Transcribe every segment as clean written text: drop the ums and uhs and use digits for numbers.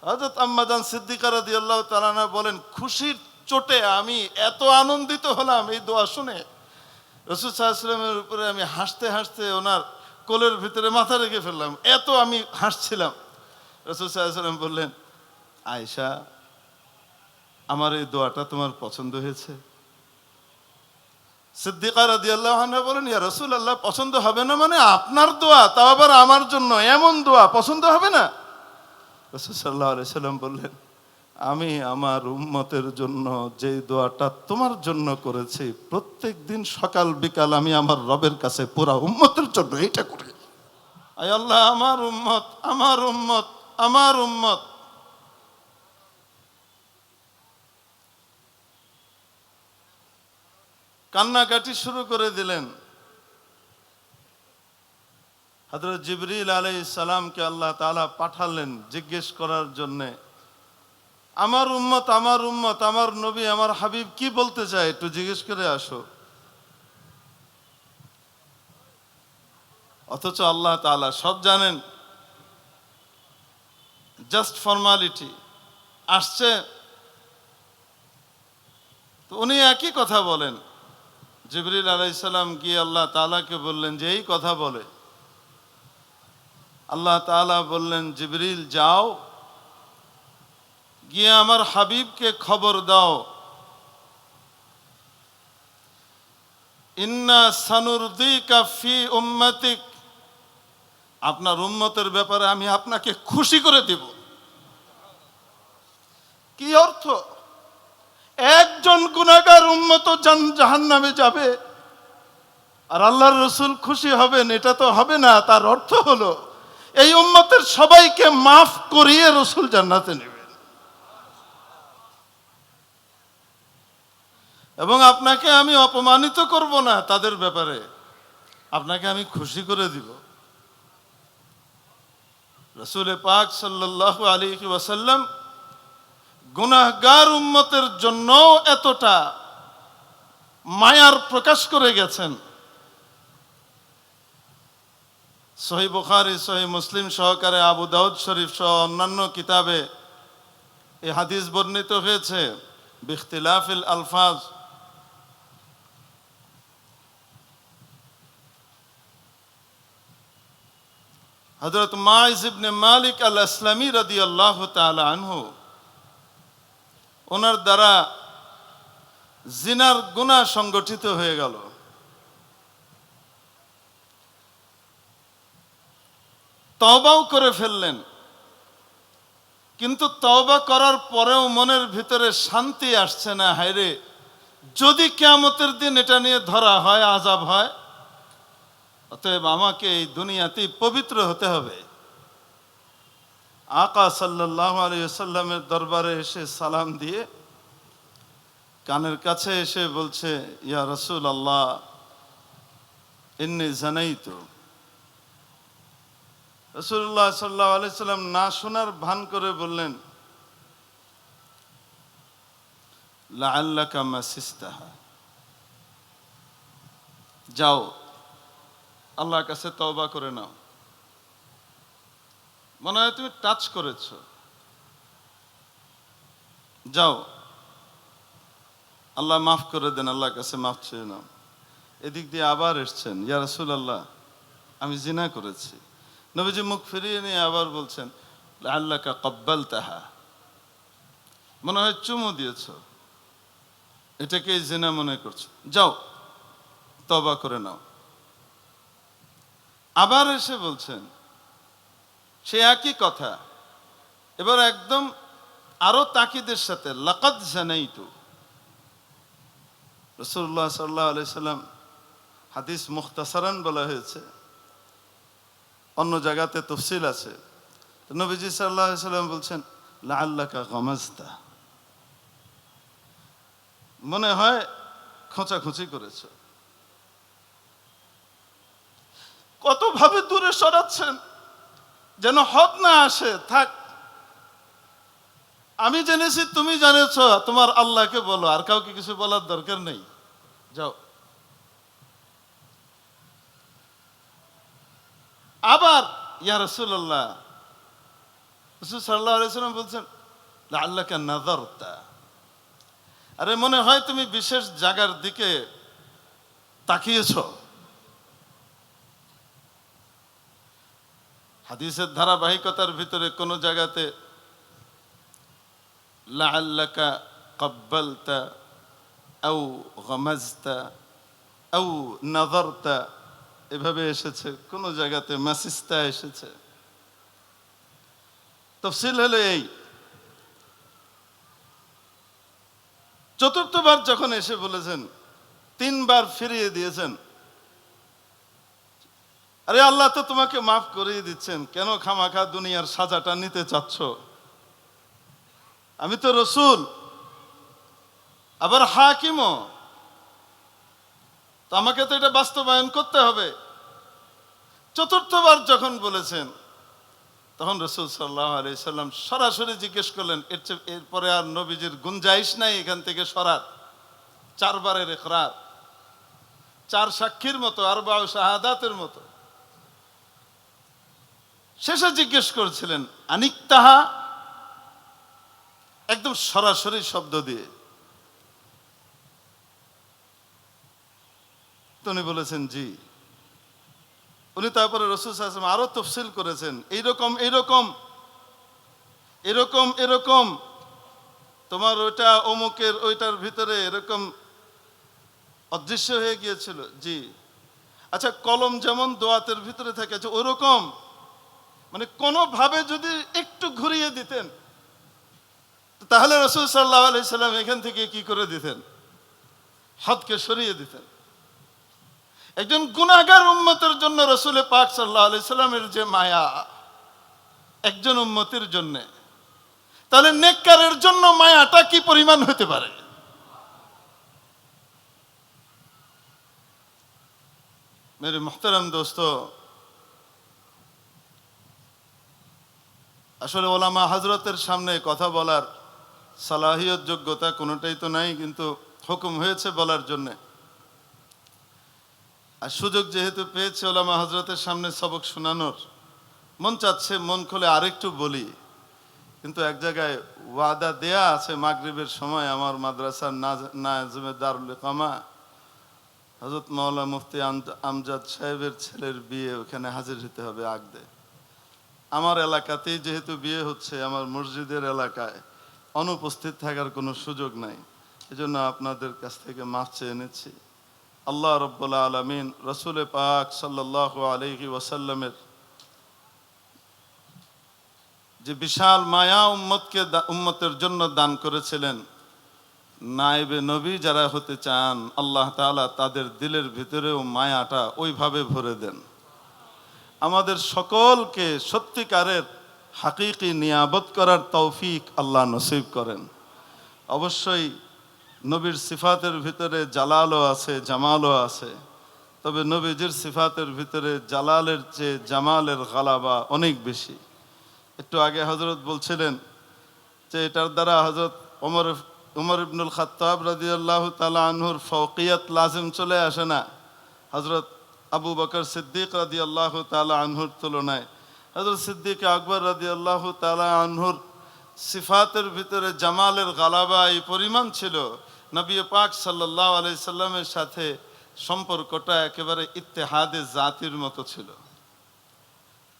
হযরত আম্মা জান সিদ্দিকা রাদিয়াল্লাহু তাআলা আনহা বলেন, খুশির চোটে আমি এত আনন্দিত হলাম এই দোয়া শুনে, রাসূল সাল্লাল্লাহু আলাইহি ওয়াসাল্লামের উপরে আমি হাসতে হাসতে ওনার কোলের ভিতরে মাথা রেখে ফেললাম, এত আমি হাসছিলাম। রাসূল সাল্লাল্লাহু আলাইহি ওয়াসাল্লাম বললেন, আয়েশা, আমার এই দোয়াটা তোমার পছন্দ হয়েছে? সিদ্দিকা রাদিয়াল্লাহু আনহা বলেন, ইয়া রাসূলুল্লাহ, পছন্দ হবে না মানে? আপনার দোয়া, তাও আবার আমার জন্য, এমন দোয়া পছন্দ হবে না? রাসূল সাল্লাল্লাহু আলাইহি সাল্লাম বললেন, আমি আমার উম্মতের জন্য যে দোয়াটা তোমার জন্য করেছি, প্রত্যেক দিন সকাল বিকাল আমি আমার রবের কাছে পুরা উম্মতের জন্য এইটা করি। আয় আল্লাহ, আমার উম্মত, আমার উম্মত, আমার উম্মত। কান্নাকাটি শুরু করে দিলেন। হযরত জিবরিল আলাইহিস সালামকে আল্লাহ তাআলা পাঠালেন জিজ্ঞেস করার জন্যে, আমার উম্মত, আমার উম্মত, আমার নবী, আমার হাবিব কি বলতে চায়, একটু জিজ্ঞেস করে আসো। অথচ আল্লাহ তাআলা সব জানেন, জাস্ট ফর্মালিটি। আসছে তো উনি একই কথা বলেন। জিবরিল আলাইহিস সালাম গিয়ে আল্লাহ তাআলাকে বললেন যে এই কথা বলে। আল্লাহ তাআলা বললেন, জিবরিল যাও, গিয়ে আমার হাবিবকে খবর দাও, ইন্না সানুরদিকা ফি উম্মতিক, আপনার উম্মতের ব্যাপারে আমি আপনাকে খুশি করে দেব। কি অর্থ? একজন গুনাহগার উম্মত জাহান্নামে যাবে আর আল্লাহর রাসূল খুশি হবেন, এটা তো হবে না। তার অর্থ হলো এই উম্মতের সবাইকে মাফ করিয়ে রাসূল জান্নাতে নেবেন এবং আপনাকে আমি অপমানিত করব না, তাদের ব্যাপারে আপনাকে আমি খুশি করে দিব। রাসূল পাক সাল্লাল্লাহু আলাইহি ওয়াসাল্লাম গুনাহগার উম্মতের জন্য এতটা মায়ার প্রকাশ করে গেছেন। সহিহ বুখারী, সহিহ মুসলিম সহকারে আবু দাউদ শরীফ সহ অন্যান্য কিতাবে এই হাদিস বর্ণিত হয়েছে বিখতিলাফিল আলফাজ। হযরত মাইজ ইবনে মালিক আল আসলামী রাদিয়াল্লাহু তাআলা আনহু, ওনার দ্বারা জিনার গুনাহ সংগঠিত হয়ে গেল। তওবাও করে ফেললেন, কিন্তু তওবা করার পরেও মনের ভিতরে শান্তি আসছে না। হায়রে, যদি কিয়ামতের দিন এটা নিয়ে ধরা হয়, আযাব হয়, অতএব আমাকে এই দুনিয়াতেই পবিত্র হতে হবে। আকা সাল্লাল্লাহু আলাইহি ওয়াসাল্লামের দরবারে এসে সালাম দিয়ে কানের কাছে এসে বলছে, ইয়া রাসূলুল্লাহ, ইন্নী জানাইতু। রাসূলুল্লাহ সাল্লাল্লাহু আলাইহি সাল্লাম না শোনার ভান করে বললেন, লাআল্লাকা মাসিস্তাহা, যাও আল্লাহর কাছে তওবা করে নাও, মনে হয় তুমি টাচ করেছো, যাও আল্লাহ মাফ করে দেন, আল্লাহর কাছে মাফ চেয়ে নাও। এদিক দিয়ে আবার এসছেন, ইয়া রাসূলুল্লাহ, আমি জিনা করেছি। নবীজি মুখ ফিরিয়ে নিয়ে আবার বলছেন, লাআল্লাকা ক্বাব্বালতাহা, মনে হয় চুমু দিয়েছো, এটাকেই জিনা মনে করছো, যাও তওবা করে নাও। আবার এসে বলছেন সে একই কথা, এবার একদম আরো তাকিদের সাথে, লাকাদ জানাইতু। রাসূলুল্লাহ সাল্লাল্লাহু আলাইহি সাল্লাম, হাদিস মুখতাসারান বলা হয়েছে, অন্য জায়গাতে তাফসীল আছে। তো নবীজি সাল্লাল্লাহু আলাইহি সাল্লাম বলছেন, লাআল্লাকা গামাজতা, মনে হয় খোঁচাখুচি করেছো। কত ভাবে দূরে সরাচ্ছেন যেন হদ না আসে। থাক, আমি জেনেছি, তুমি জানেছ, তোমার আল্লাহকে বলো, আর কাউকে কিছু বলার দরকার নেই, যাও। আবার ইয়া রাসূলুল্লাহ, রাসূল সাল্লাল্লাহু আলাইহি ওয়াসাল্লাম বলছেন লাআল্লাকা নাযারতা, আরে মনে হয় তুমি বিশেষ জায়গার দিকে তাকিয়েছো। হাদিসের ধারাবাহিকতার ভিতরে কোন জায়গাতে লাআল্লাকা ক্বাব্বালতা আও গামাজতা আও নাযারতা এভাবে এসেছে, কোন জায়গাতে মাসিস্তা এসেছে। তাফসীল হলো এই, চতুর্থবার যখন এসে বলেছেন, তিনবার ফিরিয়ে দিয়েছেন, আরে আল্লাহ তো তোমাকে মাফ করিয়ে দিচ্ছেন, কেন খামাখা দুনিয়ার সাজাটা নিতে চাচ্ছ? আমি তো রসুল, আবার হাকিমও, তো আমাকে তো এটা বাস্তবায়ন করতে হবে। চতুর্থবার যখন বলেছেন, তখন রাসূল সাল্লাল্লাহু আলাইহি সাল্লাম সরাসরি জিজ্ঞেস করলেন, এরপরে আর নবীজির গুঞ্জাইশ নাই এখান থেকে সরার। চারবারের ইকরার, চার সাক্ষীর মতো, আরবাউ শাহাদাতের মতো। শেষে জিজ্ঞেস করেছিলেন আনিকতাহা, একদম সরাসরি শব্দ দিয়ে। উনি বলেছেন জি। উনি তারপরে রাসূল সাল্লাল্লাহু আলাইহি ওয়াসাল্লাম আরো তাফসীল করেছেন, এইরকম এরকম এরকম এরকম, তোমার ওইটা অমুকের ওইটার ভিতরে এরকম অদৃশ্য হয়ে গিয়েছিল। জি। আচ্ছা, কলম যেমন দোয়াতের ভিতরে থাকে, আচ্ছা ওরকম, মানে কোনোভাবে যদি একটু ঘুরিয়ে দিতেন, তাহলে রাসূল সাল্লাল্লাহু আলাইহি সাল্লাম এখান থেকে কি করে দিতেন? হাতকে সরিয়ে দিতেন। একজন গুনাহগার উম্মতের জন্য রাসূল পাক সাল্লাল্লাহু আলাইহি সাল্লামের যে মায়া একজন উম্মতের জন্য, তাহলে নেককারের জন্য মায়াটা কি পরিমাণ হতে পারে? মেরে মুহতারাম দোস্ত, আসলে ওলামা হযরতের সামনে কথা বলার সালাহিয়ত যোগ্যতা কোনোটাই তো নাই, কিন্তু হুকুম হয়েছে বলার জন্যে। আর সুযোগ যেহেতু পেয়েছে ওলামা হযরতের সামনে সবক শোনানোর, মন চাচ্ছে মন খুলে আরেকটু বলি। কিন্তু এক জায়গায় ওয়াদা দেয়া আছে, মাগরিবের সময় আমার মাদ্রাসার নাজিমে দারুল ইকামা হযরত মাওলানা মুফতি আমজাদ সাহেবের ছেলের বিয়ে, ওখানে হাজির হতে হবে আগদে। আমার এলাকাতেই যেহেতু বিয়ে হচ্ছে, আমার মসজিদের এলাকায় অনুপস্থিত থাকার কোনো সুযোগ নাই, এজন্য আপনাদের কাছ থেকে মাফ চেয়ে এনেছি। আল্লাহ রাব্বুল আলামিন রাসূল পাক সাল্লাল্লাহু আলাইহি ওয়াসাল্লামের যে বিশাল মায়া উম্মতের জন্য দান করেছিলেন, নায়েবে নবী যারা হতে চান, আল্লাহ তাআলা তাদের দিলের ভিতরেও মায়াটা ওইভাবে ভরে দেন। আমাদের সকলকে সত্যিকারের হাকিকি নিয়াবত করার তৌফিক আল্লাহ নসিব করেন। অবশ্যই নবীর সিফাতের ভিতরে জালালও আছে, জামালও আছে, তবে নবীজির সিফাতের ভিতরে জালালের চেয়ে জামালের গালাবা অনেক বেশি। একটু আগে হযরত বলছিলেন যে এটার দ্বারা হযরত ওমর ইবনুল খাত্তাব রাদিয়াল্লাহু তাআলা আনহুর ফওকিয়াত লাজিম চলে আসে না, হযরত আবু বকর সিদ্দিক রাদিয়াল্লাহু তাআলা আনহুর তুলনায় হযরত সিদ্দিক আকবর রাদিয়াল্লাহু তাআলা আনহুর সিফাতের ভিতরে জামালের গালাবা এই পরিমাণ ছিল, নবী পাক সাল্লাল্লাহু আলাইহি সাল্লামের সাথে সম্পর্কটা একেবারে ইত্তেহাদে জাতির মতো ছিল।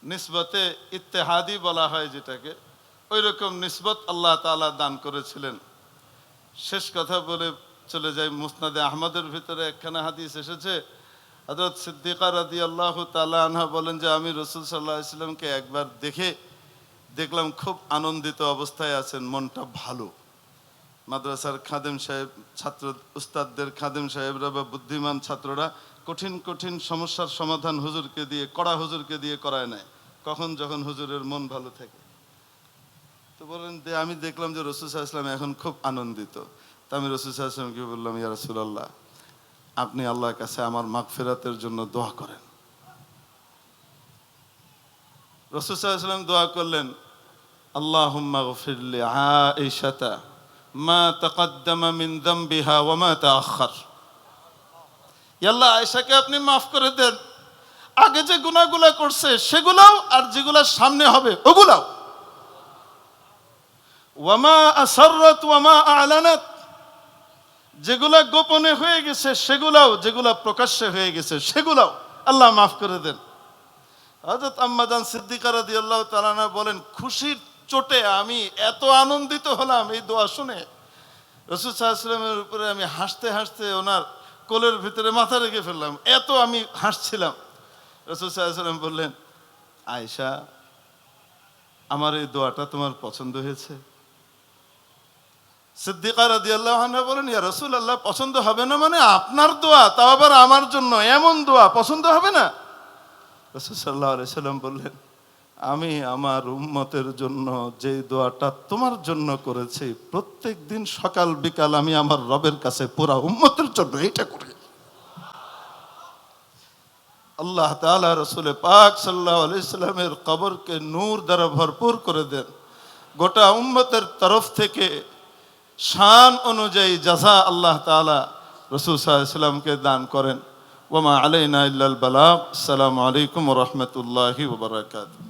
নিসবতে ইত্তেহাদি বলা হয় যেটাকে, ওই রকম নিসবত আল্লাহ তাআলা দান করেছিলেন। শেষ কথা বলে চলে যাই, মুসনাদে আহমদের ভিতরে একখানা হাদিস এসেছে, হযরত সিদ্দিকা রাদিয়াল্লাহু তাআলা আনহা বলেন যে আমি রাসূল সাল্লাল্লাহু আলাইহি সাল্লামকে একবার দেখলাম খুব আনন্দিত অবস্থায় আছেন, মনটা ভালো। মাদ্রাসার খাদেম সাহেব, ছাত্র উস্তাদদের খাদেম সাহেবরা বা বুদ্ধিমান ছাত্ররা কঠিন কঠিন সমস্যার সমাধান হুজুরকে দিয়ে, কড়া হুজুরকে দিয়ে করায় নেয় কখন যখন হুজুরের মন ভালো থাকে। তো বলেন যে আমি দেখলাম যে রাসূল সাল্লাল্লাহু আলাইহি সাল্লাম এখন খুব আনন্দিত। তা আমি রাসূল সাল্লাল্লাহু আলাইহি সাল্লামকে বললাম, ইয়া রাসূলুল্লাহ, আপনি আল্লাহর কাছে আমার মাগফিরাতের জন্য দোয়া করেন। রাসূল সাল্লাল্লাহু আলাইহি সাল্লাম দোয়া করলেন, আল্লাহুম্মা গফির লি আয়েশাতা মা তাকাদ্দামা মিন যামবিহা ওয়া মা তাআখার। ইয়া আল্লাহ, আয়েশাকে আপনি মাফ করে দেন, আগে যে গুনাহগুলো করছে সেগুলোও, আর যেগুলো সামনে হবে ওগুলোও। ওয়ামা আসাররাত ওয়ামা আ'লানাত, যেগুলা গোপনে হয়ে গেছে সেগুলাও, যেগুলা প্রকাশ্যে হয়ে গেছে সেগুলাও আল্লাহ মাফ করে দেন। হযরত আম্মা জান সিদ্দিকা রাদিয়াল্লাহু তাআলা আনহা বলেন, খুশির চোটে আমি এত আনন্দিত হলাম এই দোয়া শুনে, রাসূল সাল্লাল্লাহু আলাইহি ওয়াসাল্লামের উপরে আমি হাসতে হাসতে ওনার কোলের ভিতরে মাথা রেখে ফেললাম, এত আমি হাসছিলাম। রাসূল সাল্লাল্লাহু আলাইহি ওয়াসাল্লাম বললেন, আয়েশা, আমার এই দোয়াটা তোমার পছন্দ হয়েছে? সিদ্দিকা রাদিয়াল্লাহু আনহা বলেন, ইয়া রাসূলুল্লাহ, পছন্দ হবে না মানে? আপনার দোয়া, তাও আবার আমার জন্য, এমন দোয়া পছন্দ হবে না? রাসূল সাল্লাল্লাহু আলাইহি সাল্লাম বললেন, আমি আমার উম্মতের জন্য যে দোয়াটা তোমার জন্য করেছি, প্রত্যেক দিন সকাল বিকাল আমি আমার রবের কাছে পুরা উম্মতের জন্য এইটা করি। আল্লাহ তাআলা রাসূল পাক সাল্লাল্লাহু আলাইহি সাল্লামের কবরকে নূর দ্বারা ভরপুর করে দেন। গোটা উম্মতের তরফ থেকে শান অনুযায়ী জাযা আল্লাহ তাআলা রাসূল সাল্লাল্লাহু আলাইহি সাল্লামকে দান করেন। ওয়া মা আলাইনা ইল্লাল বালাগ। আসসালামু আলাইকুম ওয়া রাহমাতুল্লাহি ওয়া বারাকাতুহু।